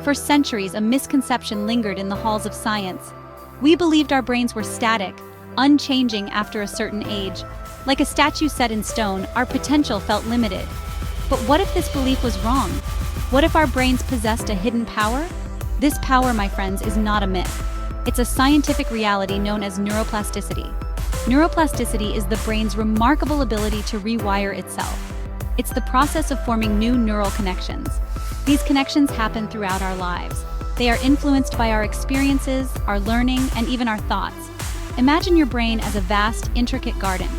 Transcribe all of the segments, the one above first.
For centuries, a misconception lingered in the halls of science. We believed our brains were static, unchanging after a certain age. Like a statue set in stone, our potential felt limited. But what if this belief was wrong? What if our brains possessed a hidden power? This power, my friends, is not a myth. It's a scientific reality known as neuroplasticity. Neuroplasticity is the brain's remarkable ability to rewire itself. It's the process of forming new neural connections. These connections happen throughout our lives. They are influenced by our experiences, our learning, and even our thoughts. Imagine your brain as a vast, intricate garden.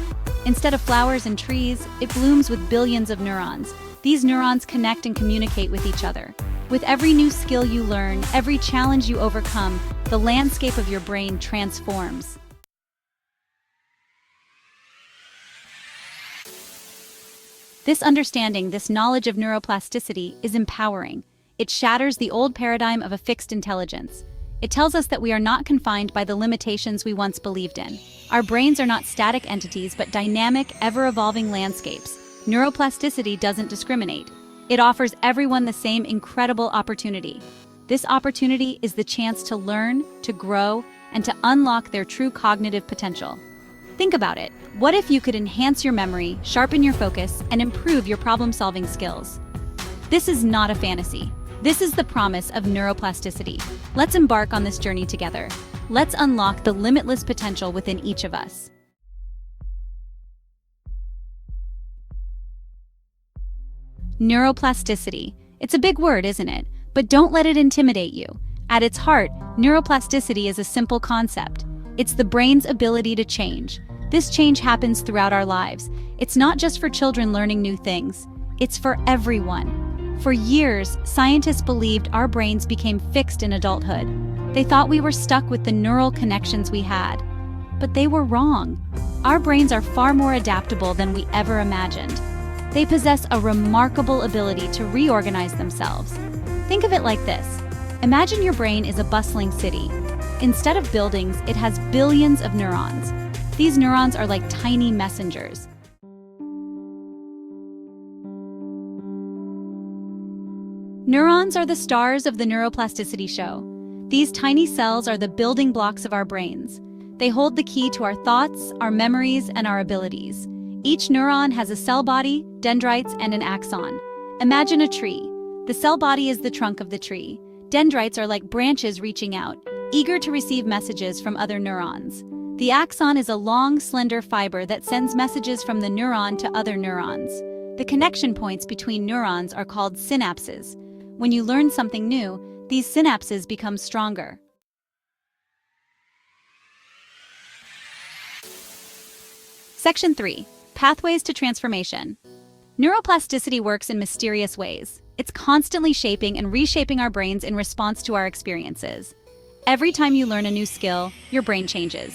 Instead of flowers and trees, it blooms with billions of neurons. These neurons connect and communicate with each other. With every new skill you learn, every challenge you overcome, the landscape of your brain transforms. This understanding, this knowledge of neuroplasticity is empowering. It shatters the old paradigm of a fixed intelligence. It tells us that we are not confined by the limitations we once believed in. Our brains are not static entities, but dynamic, ever-evolving landscapes. Neuroplasticity doesn't discriminate. It offers everyone the same incredible opportunity. This opportunity is the chance to learn, to grow, and to unlock their true cognitive potential. Think about it. What if you could enhance your memory, sharpen your focus, and improve your problem-solving skills? This is not a fantasy. This is the promise of neuroplasticity. Let's embark on this journey together. Let's unlock the limitless potential within each of us. Neuroplasticity. It's a big word, isn't it? But don't let it intimidate you. At its heart, neuroplasticity is a simple concept. It's the brain's ability to change. This change happens throughout our lives. It's not just for children learning new things. It's for everyone. For years, scientists believed our brains became fixed in adulthood. They thought we were stuck with the neural connections we had. But they were wrong. Our brains are far more adaptable than we ever imagined. They possess a remarkable ability to reorganize themselves. Think of it like this. Imagine your brain is a bustling city. Instead of buildings, it has billions of neurons. These neurons are like tiny messengers. Neurons are the stars of the neuroplasticity show. These tiny cells are the building blocks of our brains. They hold the key to our thoughts, our memories, and our abilities. Each neuron has a cell body, dendrites, and an axon. Imagine a tree. The cell body is the trunk of the tree. Dendrites are like branches reaching out, eager to receive messages from other neurons. The axon is a long, slender fiber that sends messages from the neuron to other neurons. The connection points between neurons are called synapses. When you learn something new, these synapses become stronger. Section 3. Pathways to transformation. Neuroplasticity works in mysterious ways. It's constantly shaping and reshaping our brains in response to our experiences. Every time you learn a new skill, your brain changes.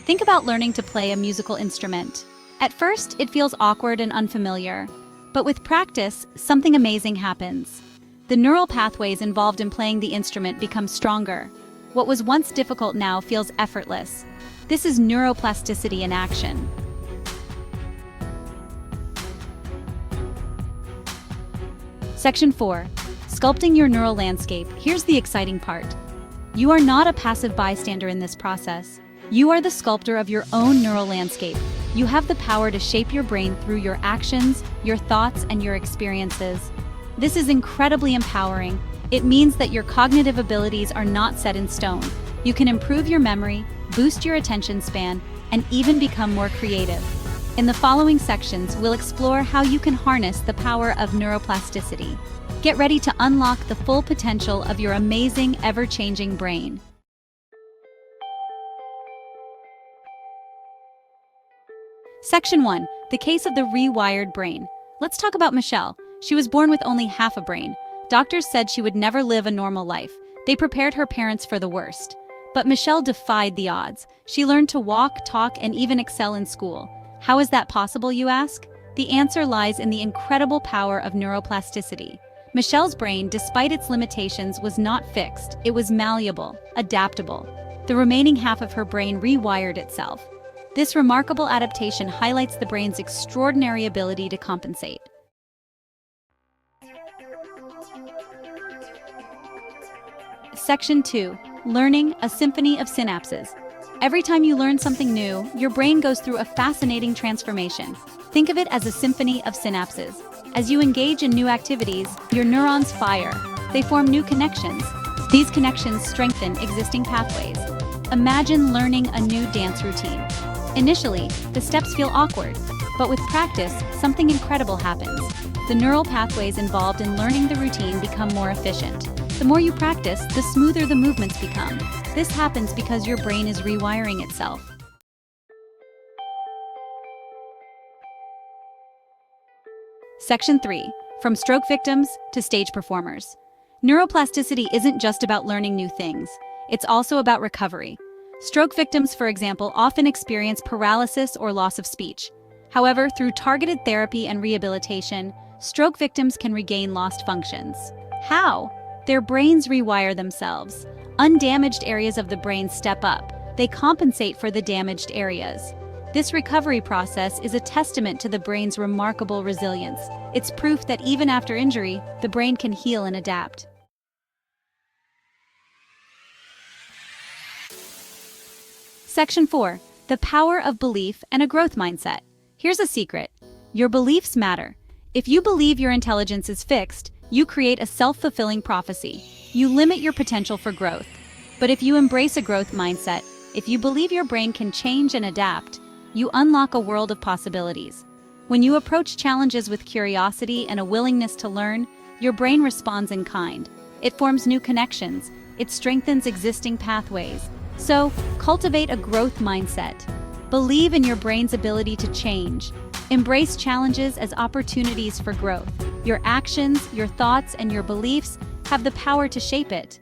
Think about learning to play a musical instrument. At first, it feels awkward and unfamiliar. But with practice, something amazing happens. The neural pathways involved in playing the instrument become stronger. What was once difficult now feels effortless. This is neuroplasticity in action. Section 4. Sculpting your neural landscape. Here's the exciting part. You are not a passive bystander in this process. You are the sculptor of your own neural landscape. You have the power to shape your brain through your actions, your thoughts, and your experiences. This is incredibly empowering. It means that your cognitive abilities are not set in stone. You can improve your memory, boost your attention span, and even become more creative. In the following sections, we'll explore how you can harness the power of neuroplasticity. Get ready to unlock the full potential of your amazing, ever-changing brain. Section 1. The case of the rewired brain. Let's talk about Michelle. She was born with only half a brain. Doctors said she would never live a normal life. They prepared her parents for the worst. But Michelle defied the odds. She learned to walk, talk, and even excel in school. How is that possible, you ask? The answer lies in the incredible power of neuroplasticity. Michelle's brain, despite its limitations, was not fixed. It was malleable, adaptable. The remaining half of her brain rewired itself. This remarkable adaptation highlights the brain's extraordinary ability to compensate. Section 2. Learning, a symphony of synapses. Every time you learn something new, your brain goes through a fascinating transformation. Think of it as a symphony of synapses. As you engage in new activities, your neurons fire. They form new connections. These connections strengthen existing pathways. Imagine learning a new dance routine. Initially, the steps feel awkward, but with practice, something incredible happens. The neural pathways involved in learning the routine become more efficient. The more you practice, the smoother the movements become. This happens because your brain is rewiring itself. Section 3. From stroke victims to stage performers. Neuroplasticity isn't just about learning new things. It's also about recovery. Stroke victims, for example, often experience paralysis or loss of speech. However, through targeted therapy and rehabilitation, stroke victims can regain lost functions. How? Their brains rewire themselves. Undamaged areas of the brain step up. They compensate for the damaged areas. This recovery process is a testament to the brain's remarkable resilience. It's proof that even after injury, the brain can heal and adapt. Section 4. The power of belief and a growth mindset. Here's a secret. Your beliefs matter. If you believe your intelligence is fixed, you create a self-fulfilling prophecy. You limit your potential for growth. But if you embrace a growth mindset, if you believe your brain can change and adapt, you unlock a world of possibilities. When you approach challenges with curiosity and a willingness to learn, your brain responds in kind. It forms new connections. It strengthens existing pathways. So, cultivate a growth mindset. Believe in your brain's ability to change. Embrace challenges as opportunities for growth. Your actions, your thoughts, and your beliefs have the power to shape it.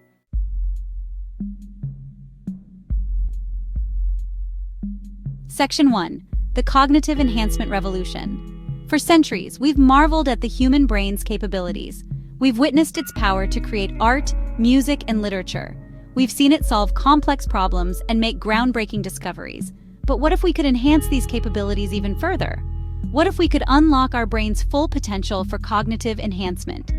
Section 1. The Cognitive Enhancement Revolution. For centuries, we've marveled at the human brain's capabilities. We've witnessed its power to create art, music, and literature. We've seen it solve complex problems and make groundbreaking discoveries. But what if we could enhance these capabilities even further? What if we could unlock our brain's full potential for cognitive enhancement?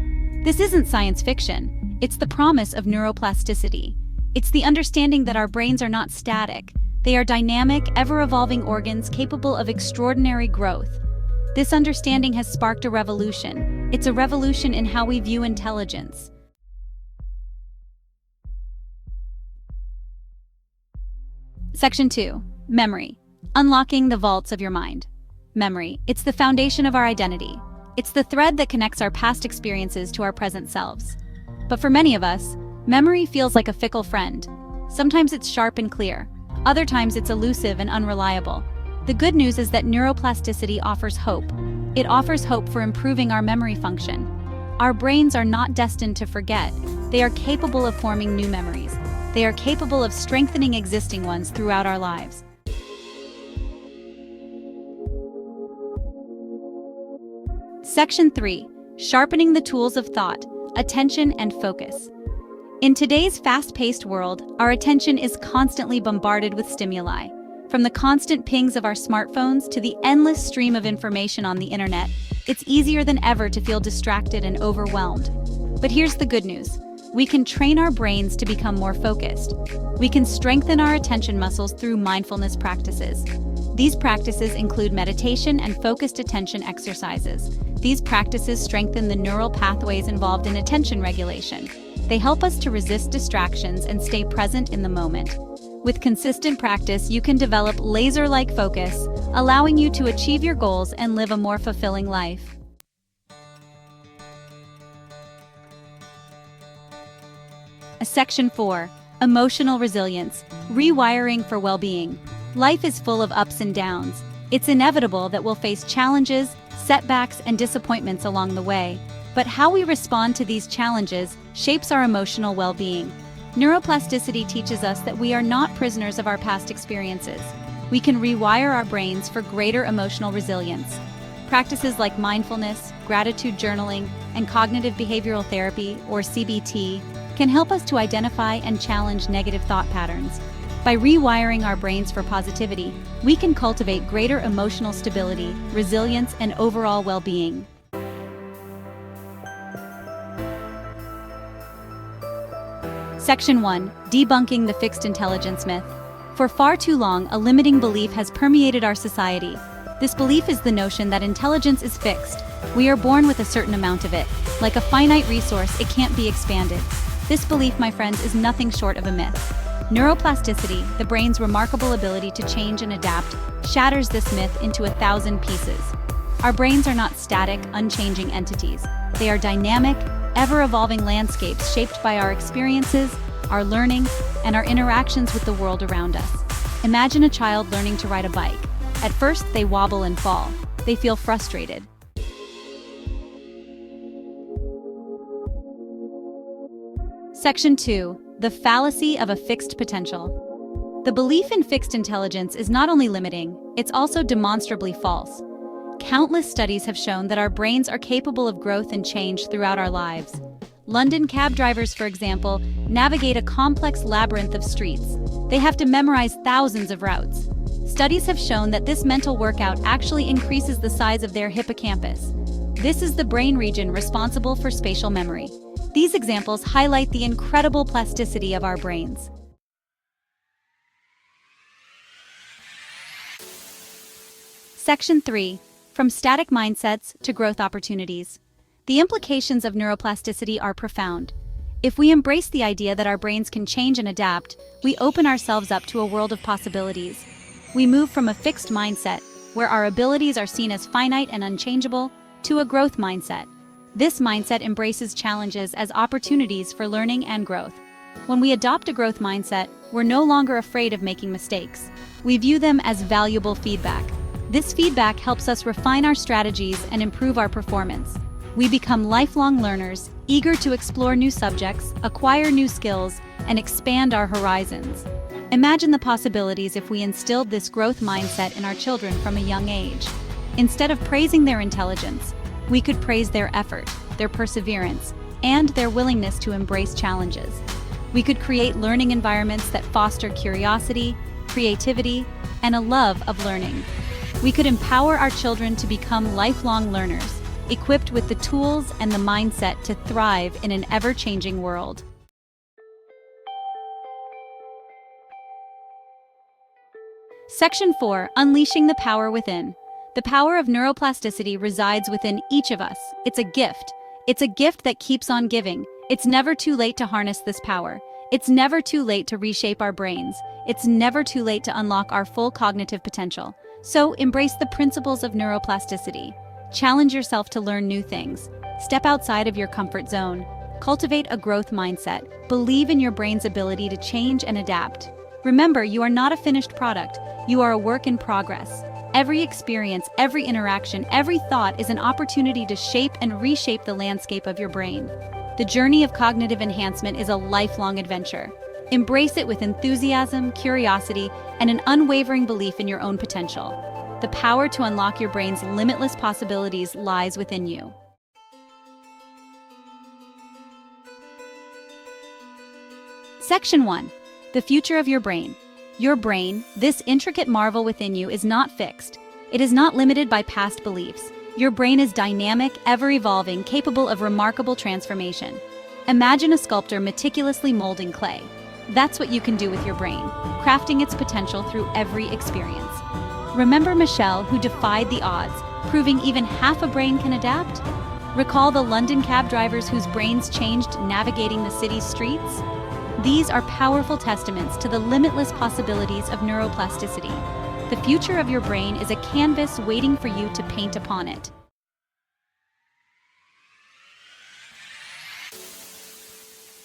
This isn't science fiction. It's the promise of neuroplasticity. It's the understanding that our brains are not static. They are dynamic, ever-evolving organs capable of extraordinary growth. This understanding has sparked a revolution. It's a revolution in how we view intelligence. Section 2. Memory. Unlocking the vaults of your mind. Memory. It's the foundation of our identity. It's the thread that connects our past experiences to our present selves. But for many of us, memory feels like a fickle friend. Sometimes it's sharp and clear. Other times it's elusive and unreliable. The good news is that neuroplasticity offers hope. It offers hope for improving our memory function. Our brains are not destined to forget. They are capable of forming new memories. They are capable of strengthening existing ones throughout our lives. Section 3. Sharpening the tools of thought, attention, and focus. In today's fast-paced world, our attention is constantly bombarded with stimuli. From the constant pings of our smartphones to the endless stream of information on the internet, it's easier than ever to feel distracted and overwhelmed. But here's the good news. We can train our brains to become more focused. We can strengthen our attention muscles through mindfulness practices. These practices include meditation and focused attention exercises. These practices strengthen the neural pathways involved in attention regulation. They help us to resist distractions and stay present in the moment. With consistent practice, you can develop laser-like focus, allowing you to achieve your goals and live a more fulfilling life. Section 4. Emotional resilience, rewiring for well-being. Life is full of ups and downs. It's inevitable that we'll face challenges, setbacks, and disappointments along the way. But how we respond to these challenges shapes our emotional well-being. Neuroplasticity teaches us that we are not prisoners of our past experiences. We can rewire our brains for greater emotional resilience. Practices like mindfulness, gratitude journaling, and cognitive behavioral therapy, or CBT, can help us to identify and challenge negative thought patterns. By rewiring our brains for positivity, we can cultivate greater emotional stability, resilience, and overall well-being. Section 1. Debunking the fixed intelligence myth. For far too long, a limiting belief has permeated our society. This belief is the notion that intelligence is fixed. We are born with a certain amount of it. Like a finite resource, it can't be expanded. This belief, my friends, is nothing short of a myth. Neuroplasticity, the brain's remarkable ability to change and adapt, shatters this myth into 1,000 pieces. Our brains are not static, unchanging entities. They are dynamic, ever-evolving landscapes shaped by our experiences, our learning, and our interactions with the world around us. Imagine a child learning to ride a bike. At first, they wobble and fall. They feel frustrated. Section 2. The fallacy of a fixed potential. The belief in fixed intelligence is not only limiting, it's also demonstrably false. Countless studies have shown that our brains are capable of growth and change throughout our lives. London cab drivers, for example, navigate a complex labyrinth of streets. They have to memorize thousands of routes. Studies have shown that this mental workout actually increases the size of their hippocampus. This is the brain region responsible for spatial memory. These examples highlight the incredible plasticity of our brains. Section 3. From static mindsets to growth opportunities. The implications of neuroplasticity are profound. If we embrace the idea that our brains can change and adapt, we open ourselves up to a world of possibilities. We move from a fixed mindset, where our abilities are seen as finite and unchangeable, to a growth mindset. This mindset embraces challenges as opportunities for learning and growth. When we adopt a growth mindset, we're no longer afraid of making mistakes. We view them as valuable feedback. This feedback helps us refine our strategies and improve our performance. We become lifelong learners, eager to explore new subjects, acquire new skills, and expand our horizons. Imagine the possibilities if we instilled this growth mindset in our children from a young age. Instead of praising their intelligence, we could praise their effort, their perseverance, and their willingness to embrace challenges. We could create learning environments that foster curiosity, creativity, and a love of learning. We could empower our children to become lifelong learners, equipped with the tools and the mindset to thrive in an ever-changing world. Section 4. Unleashing the power within. The power of neuroplasticity resides within each of us. It's a gift. It's a gift that keeps on giving. It's never too late to harness this power. It's never too late to reshape our brains. It's never too late to unlock our full cognitive potential. So embrace the principles of neuroplasticity. Challenge yourself to learn new things. Step outside of your comfort zone. Cultivate a growth mindset. Believe in your brain's ability to change and adapt. Remember, you are not a finished product. You are a work in progress. Every experience, every interaction, every thought is an opportunity to shape and reshape the landscape of your brain. The journey of cognitive enhancement is a lifelong adventure. Embrace it with enthusiasm, curiosity, and an unwavering belief in your own potential. The power to unlock your brain's limitless possibilities lies within you. Section 1. The future of your brain. Your brain, this intricate marvel within you, is not fixed. It is not limited by past beliefs. Your brain is dynamic, ever-evolving, capable of remarkable transformation. Imagine a sculptor meticulously molding clay. That's what you can do with your brain, crafting its potential through every experience. Remember Michelle, who defied the odds, proving even half a brain can adapt? Recall the London cab drivers whose brains changed navigating the city's streets? These are powerful testaments to the limitless possibilities of neuroplasticity. The future of your brain is a canvas waiting for you to paint upon it.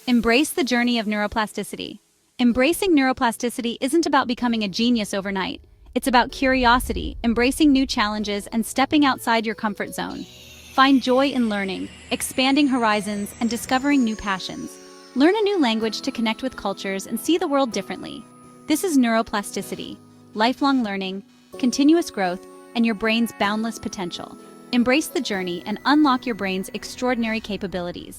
Embrace the journey of neuroplasticity. Embracing neuroplasticity isn't about becoming a genius overnight. It's about curiosity, embracing new challenges, and stepping outside your comfort zone. Find joy in learning, expanding horizons, and discovering new passions. Learn a new language to connect with cultures and see the world differently. This is neuroplasticity, lifelong learning, continuous growth, and your brain's boundless potential. Embrace the journey and unlock your brain's extraordinary capabilities.